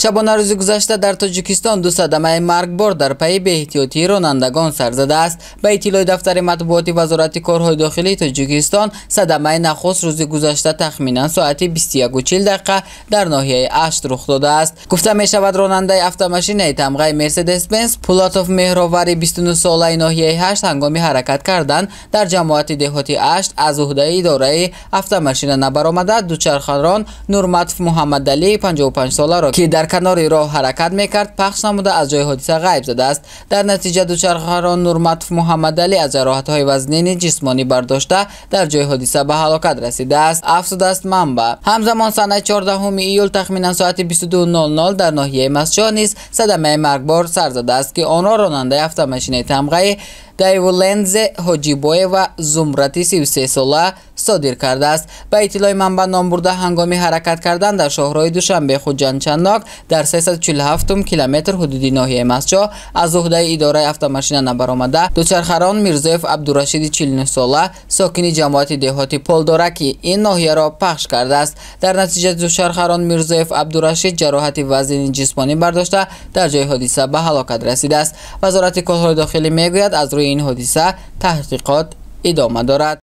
شبانه روز گذشته در تاجیکستان دو صدمه مرگبار در پی بی‌احتیاطی رانندگان سر زده است. به اطلاع دفتر مطبوعاتی وزارت کارهای داخلی تاجیکستان، صدمه نخست روز گذشته تخمینا ساعت 21:40 در ناحیه اشت رخ داده است. گفته می شود راننده افت تمغه مرسدس بنز پولاتوف مهراوری 29 ساله ناحیه 8 هنگام حرکت کردن در جماعت دهاتی اشت از عهده اداره افت نبرآمده دوچرخه‌ران نورمطف محمد علی 55 ساله را که در کنار راه حرکت میکرد پخش نموده از جای حادثه غیب زده است. در نتیجه دوچرخه‌ران نورمطف محمد علی از جراحت‌های وزنین جسمانی برداشته در جای حادثه به هلاکت رسیده است. افزوده است منبع. همزمان سنه 14 ایول تخمینا ساعت 22:00 در ناحیه مسجد نیز صدمه مرگبار سر زده است که آن را راننده افت تمغه دایولنز حاجیبوی و زمرتی 33 ساله صادر کرده است. به اطلاع منبع نام برده هنگامی حرکت کردن در شاهراه دوشنبه خودجان چندناک در 347 کیلومتر حدودی ناحیه مسجد از عهده اداره افت نبرآمده دوچرخه‌ران میرزایف عبدالرشید 49 ساله ساکن جماعت دهاتی پولدارکی این ناحیه را پخش کرده است. در نتیجه دوچرخه‌ران میرزایف عبدالرشید جراحت وزنین جسمانی برداشته در جای حادثه به هلاکت رسیده است. وزارت کارهای داخلی میگوید از روی این حادثه تحقیقات ادامه دارد.